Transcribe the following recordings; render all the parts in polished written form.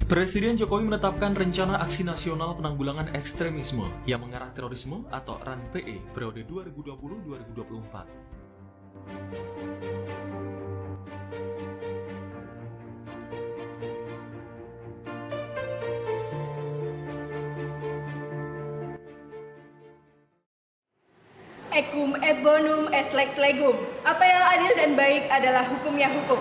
Presiden Jokowi menetapkan Rencana Aksi Nasional Penanggulangan Ekstremisme yang mengarah terorisme atau RAN-PE periode 2020-2024. Ekum et bonum est lex legum. Apa yang adil dan baik adalah hukumnya hukum.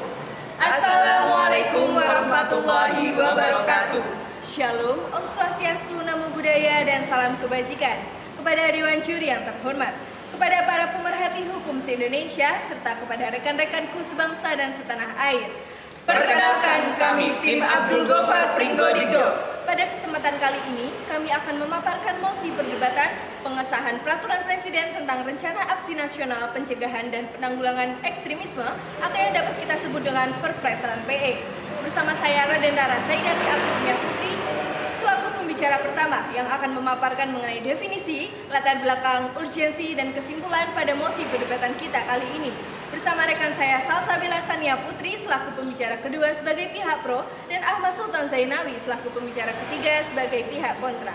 Assalamualaikum warahmatullahi wabarakatuh. Shalom, Om Swastiastu, Namo Buddhaya, dan salam kebajikan kepada Dewan Juri yang terhormat, kepada para pemerhati hukum se-Indonesia, serta kepada rekan-rekanku sebangsa dan setanah air. Perkenalkan, kami tim Abdul Gofar Pringgodikdo. Pada kesempatan kali ini, kami akan memaparkan mosi perdebatan pengesahan Peraturan Presiden tentang Rencana Aksi Nasional Pencegahan dan Penanggulangan Ekstremisme atau yang dapat kita sebut dengan Perpres RAN-PE. Bersama saya Radendara Saidati Artunia Putri, selaku pembicara pertama yang akan memaparkan mengenai definisi, latar belakang, urgensi, dan kesimpulan pada mosi perdebatan kita kali ini. Bersama rekan saya Salsabila Sania Putri selaku pembicara kedua sebagai pihak pro dan Ahmad Sultan Zainawi selaku pembicara ketiga sebagai pihak kontra.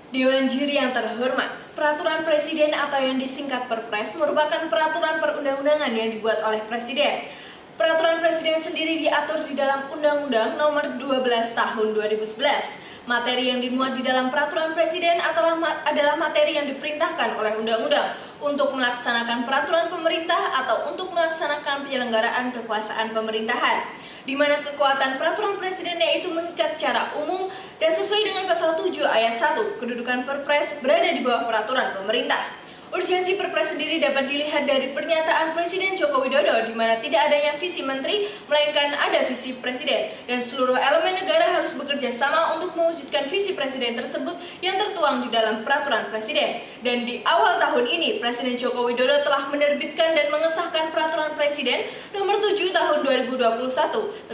Dewan Juri yang terhormat, Peraturan Presiden atau yang disingkat Perpres merupakan peraturan perundang-undangan yang dibuat oleh Presiden. Peraturan Presiden sendiri diatur di dalam Undang-Undang Nomor 12 Tahun 2011. Materi yang dimuat di dalam Peraturan Presiden adalah materi yang diperintahkan oleh Undang-Undang untuk melaksanakan peraturan pemerintah atau untuk melaksanakan penyelenggaraan kekuasaan pemerintahan, di mana kekuatan Peraturan Presiden yaitu mengikat secara umum dan sesuai dengan Pasal 7 Ayat 1, kedudukan Perpres berada di bawah peraturan pemerintah. Urgensi Perpres sendiri dapat dilihat dari pernyataan Presiden Joko Widodo di mana tidak adanya visi menteri, melainkan ada visi presiden, dan seluruh elemen negara harus bekerja sama untuk mewujudkan visi presiden tersebut yang tertuang di dalam Peraturan Presiden. Dan di awal tahun ini, Presiden Joko Widodo telah menerbitkan dan mengesahkan Peraturan Presiden Nomor 7 Tahun 2021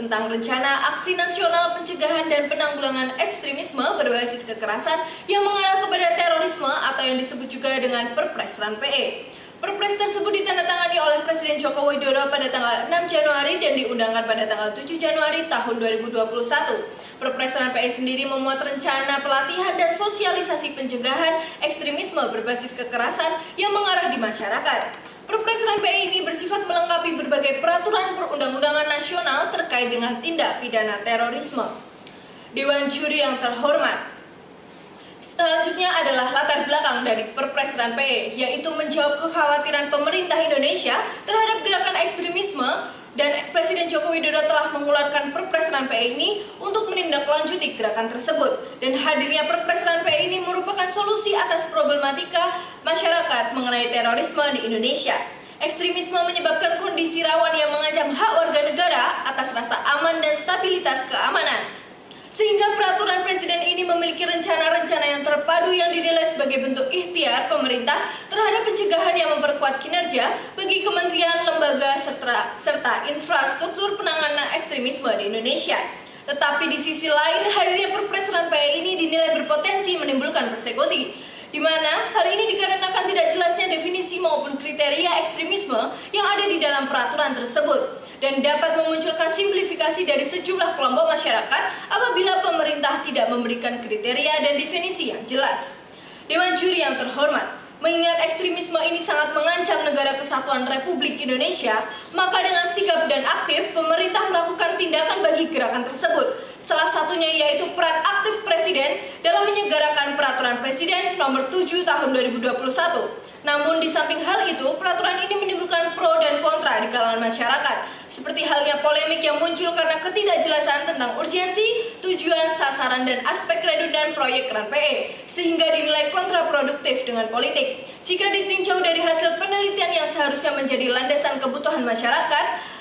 tentang Rencana Aksi Nasional Pencegahan dan Penanggulangan Ekstremisme berbasis kekerasan yang mengarah kepada terorisme atau yang disebut juga dengan Perpres RAN-PE. Perpres tersebut ditandatangani oleh Presiden Joko Widodo pada tanggal 6 Januari dan diundangkan pada tanggal 7 Januari tahun 2021. Perpres RAN-PE sendiri memuat rencana pelatihan dan sosialisasi pencegahan ekstremisme berbasis kekerasan yang mengarah di masyarakat. Perpres RAN-PE ini bersifat melengkapi berbagai peraturan perundang-undangan nasional terkait dengan tindak pidana terorisme. Dewan Juri yang terhormat, selanjutnya adalah latar belakang dari Perpres RAN-PE, yaitu menjawab kekhawatiran pemerintah Indonesia terhadap gerakan ekstremisme, dan Presiden Joko Widodo telah mengeluarkan Perpres RAN-PE ini untuk menindaklanjuti gerakan tersebut. Dan hadirnya Perpres RAN-PE ini merupakan solusi atas problematika masyarakat mengenai terorisme di Indonesia. Ekstremisme menyebabkan kondisi rawan yang mengancam hak warga negara atas rasa aman dan stabilitas keamanan. Sehingga Peraturan Presiden ini memiliki rencana-rencana yang terpadu yang dinilai sebagai bentuk ikhtiar pemerintah terhadap pencegahan yang memperkuat kinerja bagi kementerian, lembaga, serta infrastruktur penanganan ekstremisme di Indonesia. Tetapi di sisi lain, hadirnya Perpres RAN-PE ini dinilai berpotensi menimbulkan persekusi, di mana hal ini dikarenakan tidak jelasnya definisi maupun kriteria ekstremisme yang ada di dalam peraturan tersebut, dan dapat memunculkan simplifikasi dari sejumlah kelompok masyarakat apabila pemerintah tidak memberikan kriteria dan definisi yang jelas. Dewan Juri yang terhormat, mengingat ekstremisme ini sangat mengancam negara kesatuan Republik Indonesia, maka dengan sigap dan aktif pemerintah melakukan tindakan bagi gerakan tersebut. Salah satunya yaitu peran aktif Presiden dalam menyelenggarakan Peraturan Presiden Nomor 7 Tahun 2021. Namun di samping hal itu, peraturan ini menimbulkan pro dan kontra di kalangan masyarakat, seperti halnya polemik yang muncul karena ketidakjelasan tentang urgensi, tujuan, sasaran, dan aspek redundan proyek RAN-PE, sehingga dinilai kontraproduktif dengan politik. Jika ditinjau dari hasil penelitian yang seharusnya menjadi landasan kebutuhan masyarakat,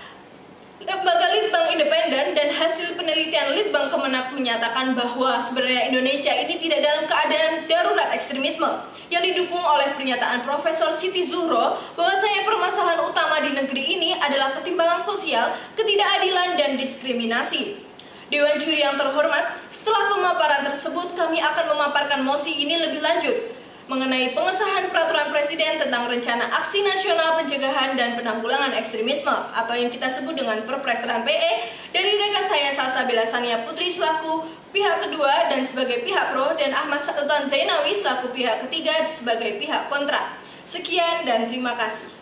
Lembaga Litbang Independen dan hasil penelitian Litbang Kemenak menyatakan bahwa sebenarnya Indonesia ini tidak dalam keadaan darurat ekstremisme, yang didukung oleh pernyataan Profesor Siti Zuhro bahwasanya permasalahan utama di negeri ini adalah ketimpangan sosial, ketidakadilan, dan diskriminasi. Dewan Juri yang terhormat, setelah pemaparan tersebut kami akan memaparkan mosi ini lebih lanjut mengenai pengesahan Peraturan Presiden tentang Rencana Aksi Nasional Pencegahan dan Penanggulangan Ekstremisme atau yang kita sebut dengan Perpres RAN-PE, Dari rekan saya Salsabila Sania Putri selaku pihak kedua dan sebagai pihak pro, dan Ahmad Sultan Zainawi selaku pihak ketiga sebagai pihak kontra. Sekian dan terima kasih.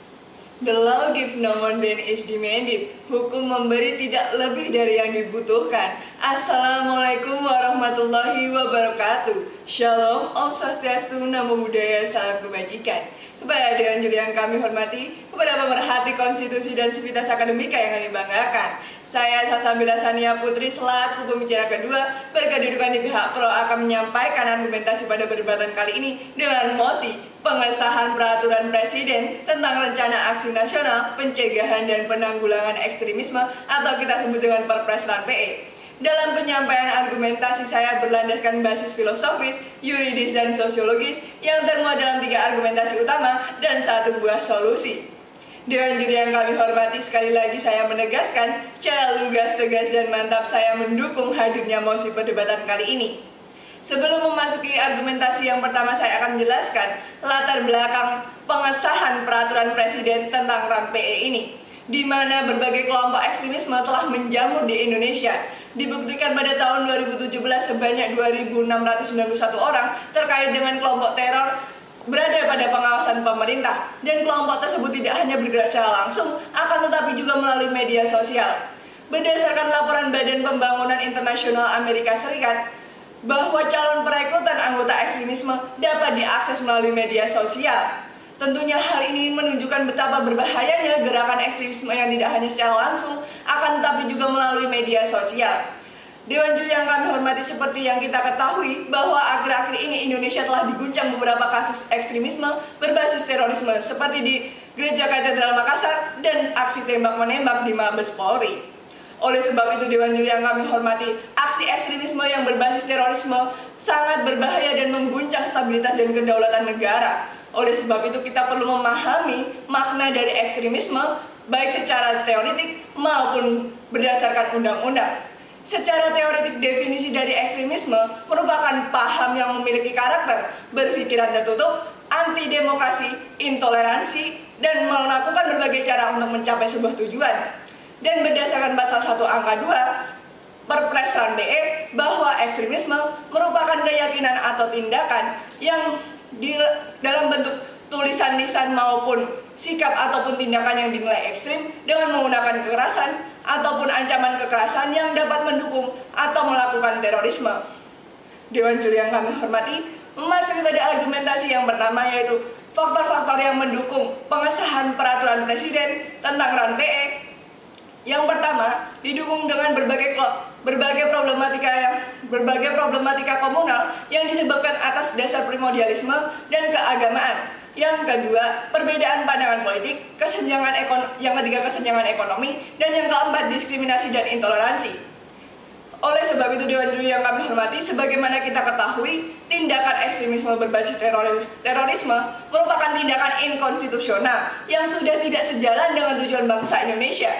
The law gives no more than is demanded. Hukum memberi tidak lebih dari yang dibutuhkan. Assalamualaikum warahmatullahi wabarakatuh. Shalom, Om Swastiastu, Namo Buddhaya, salam kebajikan. Kepada Dewan Juri yang kami hormati, kepada pemerhati konstitusi dan sivitas akademika yang kami banggakan, saya Salsabila Sania Putri selaku pembicara kedua berkedudukan di pihak pro akan menyampaikan argumentasi pada perdebatan kali ini dengan mosi pengesahan peraturan presiden tentang rencana aksi nasional pencegahan dan penanggulangan ekstremisme atau kita sebut dengan Perpres RAN-PE. Dalam penyampaian argumentasi saya berlandaskan basis filosofis, yuridis, dan sosiologis yang termuat dalam 3 argumentasi utama dan 1 buah solusi. Dewan juri yang kami hormati, sekali lagi saya menegaskan secara lugas, tegas, dan mantap saya mendukung hadirnya mosi perdebatan kali ini. Sebelum memasuki argumentasi yang pertama, saya akan menjelaskan latar belakang pengesahan peraturan presiden tentang RAN-PE ini, di mana berbagai kelompok ekstremisme telah menjamur di Indonesia. Dibuktikan pada tahun 2017 sebanyak 2.691 orang terkait dengan kelompok teror berada pada pengawasan pemerintah, dan kelompok tersebut tidak hanya bergerak secara langsung, akan tetapi juga melalui media sosial. Berdasarkan laporan Badan Pembangunan Internasional Amerika Serikat, bahwa calon perekrutan anggota ekstremisme dapat diakses melalui media sosial. Tentunya hal ini menunjukkan betapa berbahayanya gerakan ekstremisme yang tidak hanya secara langsung, akan tetapi juga melalui media sosial. Dewan juri yang kami hormati, seperti yang kita ketahui bahwa akhir-akhir ini Indonesia telah diguncang beberapa kasus ekstremisme berbasis terorisme seperti di Gereja Katedral Makassar dan aksi tembak-menembak di Mabes Polri. Oleh sebab itu, Dewan juri yang kami hormati, aksi ekstremisme yang berbasis terorisme sangat berbahaya dan mengguncang stabilitas dan kedaulatan negara. Oleh sebab itu, kita perlu memahami makna dari ekstremisme baik secara teoritik maupun berdasarkan undang-undang. Secara teoritik, definisi dari ekstremisme merupakan paham yang memiliki karakter berpikiran tertutup, anti-demokrasi, intoleransi, dan melakukan berbagai cara untuk mencapai sebuah tujuan. Dan berdasarkan pasal 1 angka 2 Perpres RAN-PE, bahwa ekstremisme merupakan keyakinan atau tindakan yang dalam bentuk tulisan lisan maupun sikap ataupun tindakan yang dinilai ekstrim dengan menggunakan kekerasan ataupun ancaman kekerasan yang dapat mendukung atau melakukan terorisme. Dewan juri yang kami hormati, memasuki pada argumentasi yang pertama, yaitu faktor-faktor yang mendukung pengesahan peraturan presiden tentang RAN-PE. Yang pertama, didukung dengan berbagai problematika komunal yang disebabkan atas dasar primordialisme dan keagamaan. Yang kedua, perbedaan pandangan politik, yang ketiga kesenjangan ekonomi, dan yang keempat diskriminasi dan intoleransi. Oleh sebab itu, Dewan juri yang kami hormati, sebagaimana kita ketahui, tindakan ekstremisme berbasis terorisme merupakan tindakan inkonstitusional yang sudah tidak sejalan dengan tujuan bangsa Indonesia.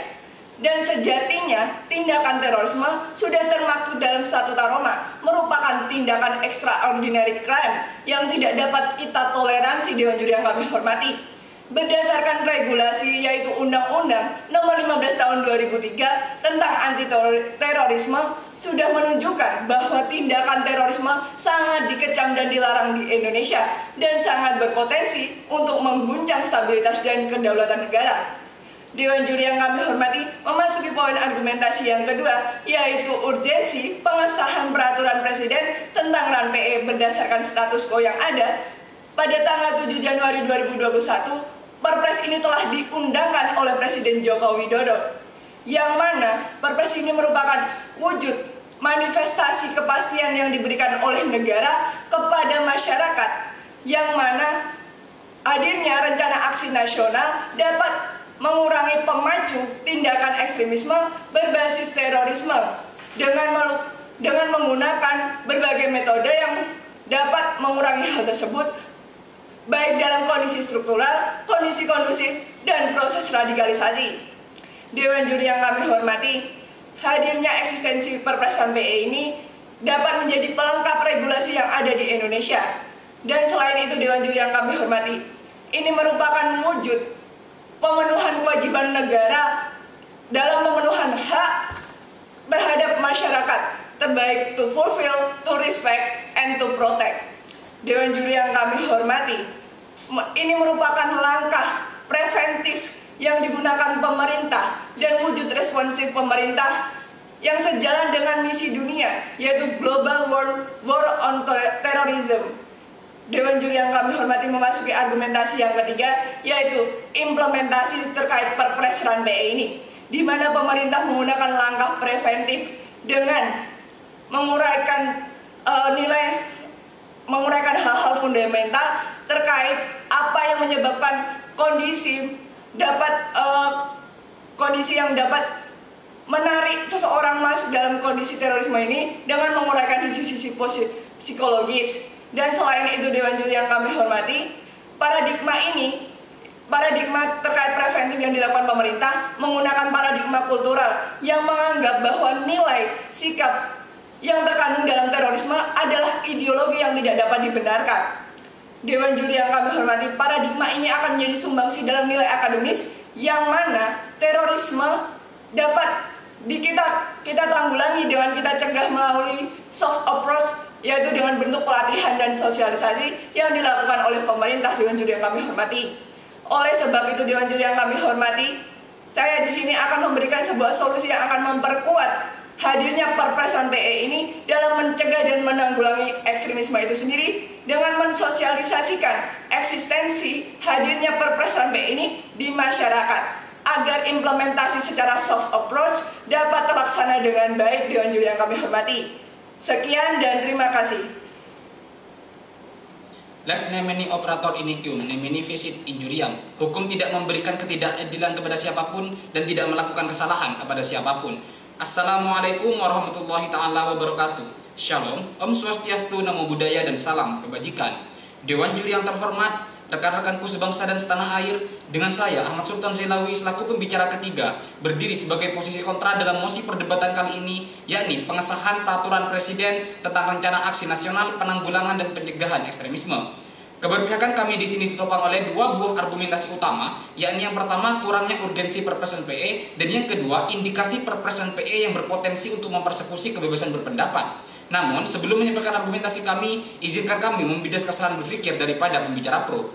Dan sejatinya, tindakan terorisme sudah termaktub dalam Statuta Roma, merupakan tindakan extraordinary crime yang tidak dapat kita toleransi, Dewan juri yang kami hormati. Berdasarkan regulasi, yaitu Undang-Undang Nomor 15 Tahun 2003 tentang anti-terorisme, sudah menunjukkan bahwa tindakan terorisme sangat dikecam dan dilarang di Indonesia dan sangat berpotensi untuk mengguncang stabilitas dan kedaulatan negara. Dewan juri yang kami hormati, memasuki poin argumentasi yang kedua, yaitu urgensi pengesahan peraturan presiden tentang RAN-PE berdasarkan status quo yang ada. Pada tanggal 7 Januari 2021, Perpres ini telah diundangkan oleh Presiden Joko Widodo, yang mana Perpres ini merupakan wujud manifestasi kepastian yang diberikan oleh negara kepada masyarakat, yang mana hadirnya rencana aksi nasional dapat mengurangi pemacu tindakan ekstremisme berbasis terorisme dengan menggunakan berbagai metode yang dapat mengurangi hal tersebut, baik dalam kondisi struktural, kondisi kondusif, dan proses radikalisasi. Dewan juri yang kami hormati, hadirnya eksistensi Perpres RAN-PE ini dapat menjadi pelengkap regulasi yang ada di Indonesia. Dan selain itu, Dewan juri yang kami hormati, ini merupakan wujud pemenuhan kewajiban negara dalam pemenuhan hak terhadap masyarakat, terbaik to fulfill, to respect, and to protect. Dewan juri yang kami hormati, ini merupakan langkah preventif yang digunakan pemerintah dan wujud responsif pemerintah yang sejalan dengan misi dunia, yaitu Global War on Terrorism. Dewan juri yang kami hormati memasuki argumentasi yang ketiga, yaitu implementasi terkait Perpres RAN PE ini, di mana pemerintah menggunakan langkah preventif dengan menguraikan hal-hal fundamental terkait apa yang menyebabkan kondisi yang dapat menarik seseorang masuk dalam kondisi terorisme ini dengan menguraikan sisi-sisi psikologis. Dan selain itu, Dewan juri yang kami hormati, paradigma terkait preventif yang dilakukan pemerintah menggunakan paradigma kultural yang menganggap bahwa nilai sikap yang terkandung dalam terorisme adalah ideologi yang tidak dapat dibenarkan. Dewan juri yang kami hormati, paradigma ini akan menjadi sumbangsi dalam nilai akademis yang mana terorisme dapat kita tanggulangi dengan kita cegah melalui soft approach, yaitu dengan bentuk pelatihan dan sosialisasi yang dilakukan oleh pemerintah. Dewan juri yang kami hormati, oleh sebab itu Dewan juri yang kami hormati, saya di sini akan memberikan sebuah solusi yang akan memperkuat hadirnya Perpres RAN PE ini dalam mencegah dan menanggulangi ekstremisme itu sendiri dengan mensosialisasikan eksistensi hadirnya Perpres RAN PE ini di masyarakat agar implementasi secara soft approach dapat terlaksana dengan baik. Dewan juri yang kami hormati, sekian dan terima kasih. Lex nemeni operator iniquium, nemeni visit injuriam. Hukum tidak memberikan ketidakadilan kepada siapapun dan tidak melakukan kesalahan kepada siapapun. Assalamualaikum warahmatullahi ta'ala wabarakatuh. Shalom, Om Swastiastu, Namo Buddhaya, dan salam kebajikan. Dewan juri yang terhormat, rekan-rekanku sebangsa dan setanah air, dengan saya Ahmad Sultan Zelawi selaku pembicara ketiga berdiri sebagai posisi kontra dalam mosi perdebatan kali ini, yakni pengesahan peraturan presiden tentang rencana aksi nasional penanggulangan dan pencegahan ekstremisme. Keberpihakan kami di sini ditopang oleh dua buah argumentasi utama, yakni yang pertama kurangnya urgensi Perpres RAN PE, dan yang kedua indikasi Perpres RAN PE yang berpotensi untuk mempersekusi kebebasan berpendapat. Namun sebelum menyampaikan argumentasi kami, izinkan kami membidas kesalahan berpikir daripada pembicara pro.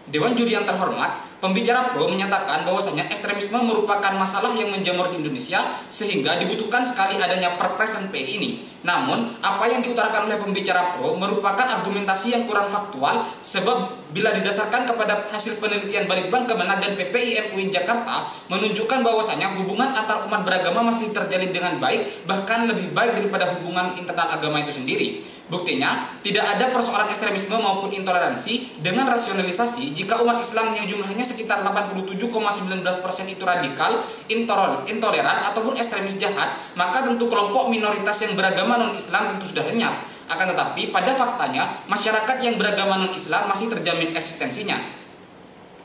Dewan juri yang terhormat, pembicara pro menyatakan bahwasanya ekstremisme merupakan masalah yang menjamur di Indonesia sehingga dibutuhkan sekali adanya Perpres RAN PE ini. Namun, apa yang diutarakan oleh pembicara pro merupakan argumentasi yang kurang faktual, sebab bila didasarkan kepada hasil penelitian Balitbang Kemenak dan PPIM UIN Jakarta menunjukkan bahwasanya hubungan antar umat beragama masih terjalin dengan baik, bahkan lebih baik daripada hubungan internal agama itu sendiri. Buktinya, tidak ada persoalan ekstremisme maupun intoleransi dengan rasionalisasi jika umat Islam yang jumlahnya sekitar 87,19% itu radikal, intoleran, ataupun ekstremis jahat, maka tentu kelompok minoritas yang beragama non-Islam tentu sudah lenyap. Akan tetapi, pada faktanya, masyarakat yang beragama non-Islam masih terjamin eksistensinya.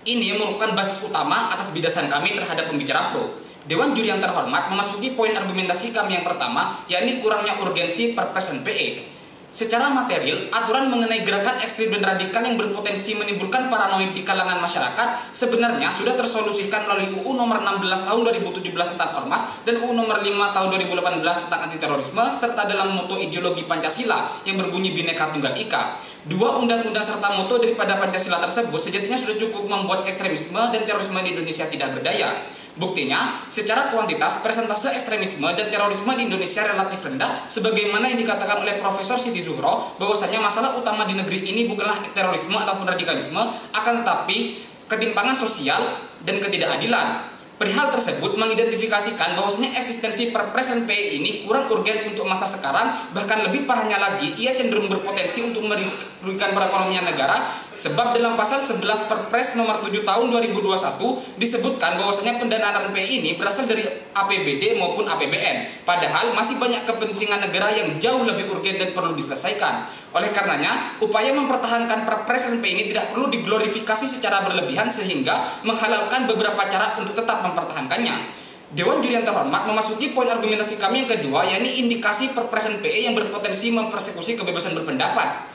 Ini merupakan basis utama atas bidasan kami terhadap pembicara pro. Dewan juri yang terhormat memasuki poin argumentasi kami yang pertama, yakni kurangnya urgensi Perpres RAN PE. Secara material, aturan mengenai gerakan ekstrim dan radikal yang berpotensi menimbulkan paranoid di kalangan masyarakat sebenarnya sudah tersolusikan melalui UU nomor 16 tahun 2017 tentang Ormas dan UU nomor 5 tahun 2018 tentang anti terorisme, serta dalam moto ideologi Pancasila yang berbunyi Bhinneka Tunggal Ika. Dua undang-undang serta moto daripada Pancasila tersebut sejatinya sudah cukup membuat ekstremisme dan terorisme di Indonesia tidak berdaya. Buktinya, secara kuantitas, persentase ekstremisme dan terorisme di Indonesia relatif rendah, sebagaimana yang dikatakan oleh Profesor Siti Zuhro, bahwasanya masalah utama di negeri ini bukanlah terorisme ataupun radikalisme, akan tetapi ketimpangan sosial dan ketidakadilan. Perihal tersebut mengidentifikasikan bahwasanya eksistensi Perpres RAN PE ini kurang urgen untuk masa sekarang, bahkan lebih parahnya lagi, ia cenderung berpotensi untuk merugikan perekonomian negara, sebab dalam pasal 11 Perpres nomor 7 tahun 2021 disebutkan bahwasanya pendanaan RAN PE ini berasal dari APBD maupun APBN, padahal masih banyak kepentingan negara yang jauh lebih urgen dan perlu diselesaikan. Oleh karenanya, upaya mempertahankan Perpres RAN PE ini tidak perlu diglorifikasi secara berlebihan sehingga menghalalkan beberapa cara untuk tetap mempertahankannya. Dewan juri yang terhormat memasuki poin argumentasi kami yang kedua, yakni indikasi Perpres RAN PE yang berpotensi mempersekusi kebebasan berpendapat.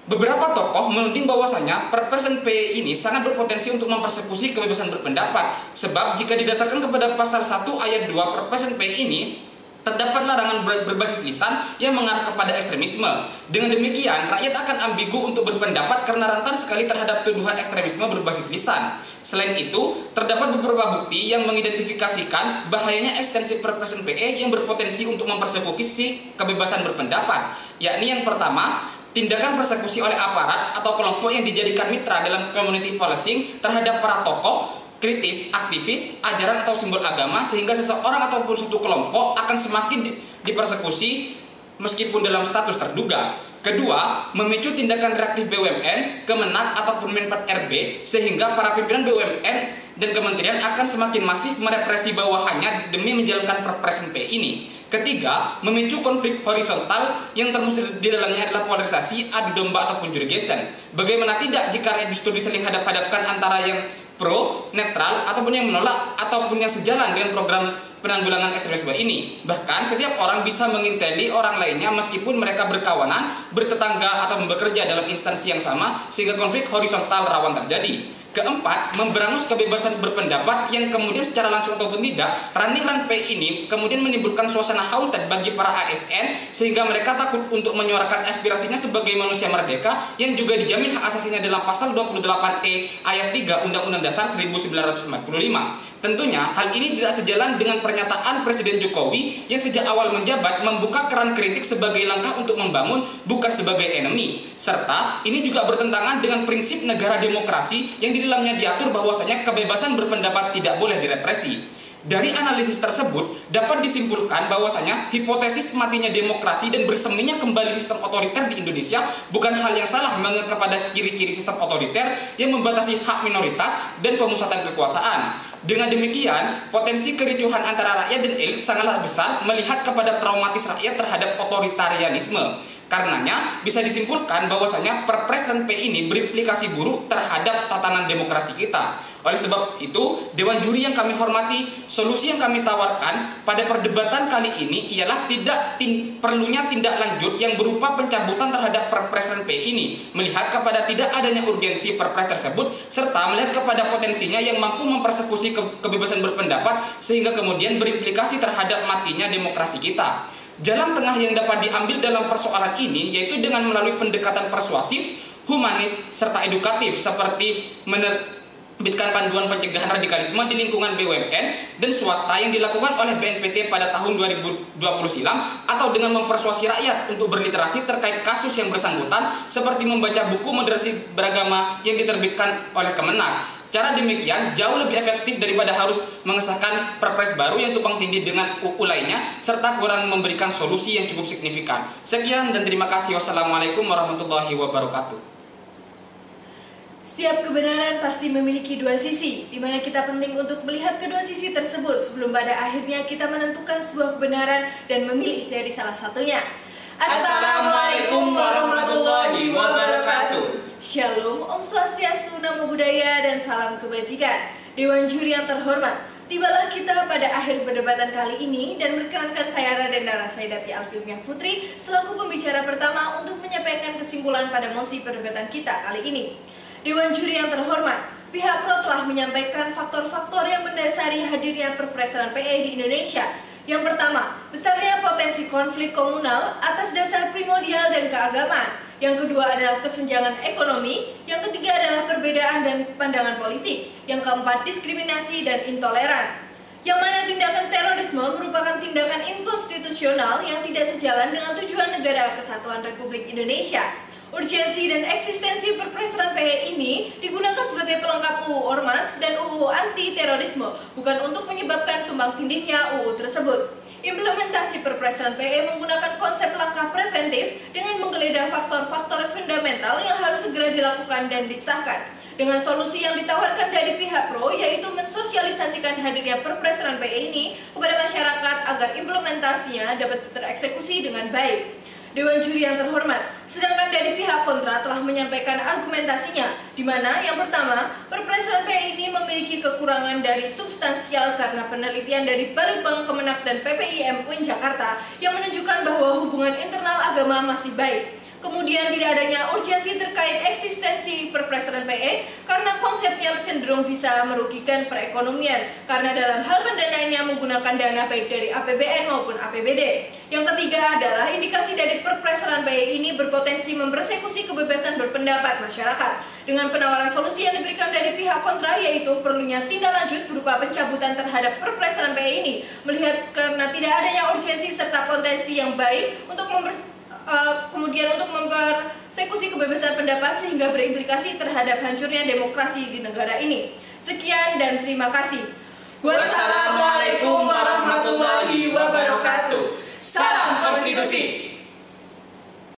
Beberapa tokoh menuding bahwasanya Perpres RAN PE ini sangat berpotensi untuk mempersekusi kebebasan berpendapat, sebab jika didasarkan kepada pasal 1 ayat 2 Perpres RAN PE ini, terdapat larangan berbasis lisan yang mengarah kepada ekstremisme. Dengan demikian, rakyat akan ambigu untuk berpendapat karena rentan sekali terhadap tuduhan ekstremisme berbasis lisan. Selain itu, terdapat beberapa bukti yang mengidentifikasikan bahayanya ekstensi Perpres NPE yang berpotensi untuk mempersekusi kebebasan berpendapat, yakni yang pertama, tindakan persekusi oleh aparat atau kelompok yang dijadikan mitra dalam community policing terhadap para tokoh, kritis, aktivis, ajaran atau simbol agama sehingga seseorang ataupun suatu kelompok akan semakin dipersekusi meskipun dalam status terduga. Kedua, memicu tindakan reaktif BUMN, Kemenak ataupun Menpan RB sehingga para pimpinan BUMN dan kementerian akan semakin masif merepresi bawahannya demi menjalankan Perpres NPE ini. Ketiga, memicu konflik horizontal yang termus di dalamnya adalah polarisasi, adu domba ataupun jurigesan. Bagaimana tidak jika rakyat justru diseling hadap-hadapkan antara yang pro, netral, ataupun yang menolak, ataupun yang sejalan dengan program penanggulangan ekstremisme ini. Bahkan setiap orang bisa menginteli orang lainnya meskipun mereka berkawanan, bertetangga, atau bekerja dalam instansi yang sama sehingga konflik horizontal rawan terjadi. Keempat, memberangus kebebasan berpendapat yang kemudian secara langsung ataupun tidak, running RAN PE ini kemudian menimbulkan suasana haunted bagi para ASN sehingga mereka takut untuk menyuarakan aspirasinya sebagai manusia merdeka yang juga dijamin hak asasinya dalam pasal 28E ayat 3 Undang-Undang Dasar 1945. Tentunya hal ini tidak sejalan dengan pernyataan Presiden Jokowi yang sejak awal menjabat membuka keran kritik sebagai langkah untuk membangun bukan sebagai enemy. Serta ini juga bertentangan dengan prinsip negara demokrasi yang di dalamnya diatur bahwasanya kebebasan berpendapat tidak boleh direpresi. Dari analisis tersebut dapat disimpulkan bahwasanya hipotesis matinya demokrasi dan berseminya kembali sistem otoriter di Indonesia bukan hal yang salah mengingat kepada ciri-ciri sistem otoriter yang membatasi hak minoritas dan pemusatan kekuasaan. Dengan demikian, potensi kericuhan antara rakyat dan elit sangatlah besar melihat kepada traumatis rakyat terhadap otoritarianisme. Karenanya, bisa disimpulkan bahwasanya Perpres NPE ini berimplikasi buruk terhadap tatanan demokrasi kita. Oleh sebab itu, Dewan Juri yang kami hormati, solusi yang kami tawarkan pada perdebatan kali ini ialah perlunya tindak lanjut yang berupa pencabutan terhadap Perpres NPE ini, melihat kepada tidak adanya urgensi Perpres tersebut, serta melihat kepada potensinya yang mampu mempersekusi kebebasan berpendapat sehingga kemudian berimplikasi terhadap matinya demokrasi kita. Jalan tengah yang dapat diambil dalam persoalan ini yaitu dengan melalui pendekatan persuasif, humanis, serta edukatif seperti menerbitkan panduan pencegahan radikalisme di lingkungan BUMN dan swasta yang dilakukan oleh BNPT pada tahun 2020 silam, atau dengan mempersuasi rakyat untuk berliterasi terkait kasus yang bersangkutan seperti membaca buku moderasi beragama yang diterbitkan oleh Kemenak. Cara demikian jauh lebih efektif daripada harus mengesahkan Perpres baru yang tumpang tindih dengan UU lainnya serta kurang memberikan solusi yang cukup signifikan. Sekian dan terima kasih. Wassalamualaikum warahmatullahi wabarakatuh. Setiap kebenaran pasti memiliki dua sisi, di mana kita penting untuk melihat kedua sisi tersebut sebelum pada akhirnya kita menentukan sebuah kebenaran dan memilih dari salah satunya. Assalamualaikum warahmatullahi wabarakatuh. Shalom, Om Swastiastu, Namo Buddhaya, dan salam kebajikan. Dewan Juri yang terhormat, tibalah kita pada akhir perdebatan kali ini dan berkenankan saya Raden Dara Saidati Alfiumiyah Putri selaku pembicara pertama untuk menyampaikan kesimpulan pada mosi perdebatan kita kali ini. Dewan Juri yang terhormat, pihak pro telah menyampaikan faktor-faktor yang mendasari hadirnya Perpres NPE di Indonesia. Yang pertama, besarnya potensi konflik komunal atas dasar primordial dan keagamaan. Yang kedua adalah kesenjangan ekonomi. Yang ketiga adalah perbedaan dan pandangan politik. Yang keempat, diskriminasi dan intoleran. Yang mana tindakan terorisme merupakan tindakan inkonstitusional yang tidak sejalan dengan tujuan negara kesatuan Republik Indonesia. Urgensi dan eksistensi Perpres NPE ini digunakan sebagai pelengkap UU Ormas dan UU anti-terorisme, bukan untuk menyebabkan tumbang tindihnya UU tersebut. Implementasi Perpres NPE menggunakan konsep langkah preventif dengan menggeledah faktor-faktor fundamental yang harus segera dilakukan dan disahkan. Dengan solusi yang ditawarkan dari pihak pro, yaitu mensosialisasikan hadirnya Perpres NPE ini kepada masyarakat agar implementasinya dapat tereksekusi dengan baik. Dewan Juri yang terhormat, sedangkan dari pihak kontra telah menyampaikan argumentasinya, di mana yang pertama, Perpres NPE ini memiliki kekurangan dari substansial karena penelitian dari Balitbang Kemenak dan PPIM UIN Jakarta yang menunjukkan bahwa hubungan internal agama masih baik. Kemudian tidak adanya urgensi terkait eksistensi Perpres RAN-PE karena konsepnya cenderung bisa merugikan perekonomian karena dalam hal pendananya menggunakan dana baik dari APBN maupun APBD. Yang ketiga adalah indikasi dari Perpres RAN-PE ini berpotensi mempersekusi kebebasan berpendapat masyarakat dengan penawaran solusi yang diberikan dari pihak kontra, yaitu perlunya tindak lanjut berupa pencabutan terhadap Perpres RAN-PE ini melihat karena tidak adanya urgensi serta potensi yang baik untuk kemudian untuk mempersekusi kebebasan pendapat sehingga berimplikasi terhadap hancurnya demokrasi di negara ini. Sekian dan terima kasih. Wassalamualaikum warahmatullahi wabarakatuh. Salam konstitusi.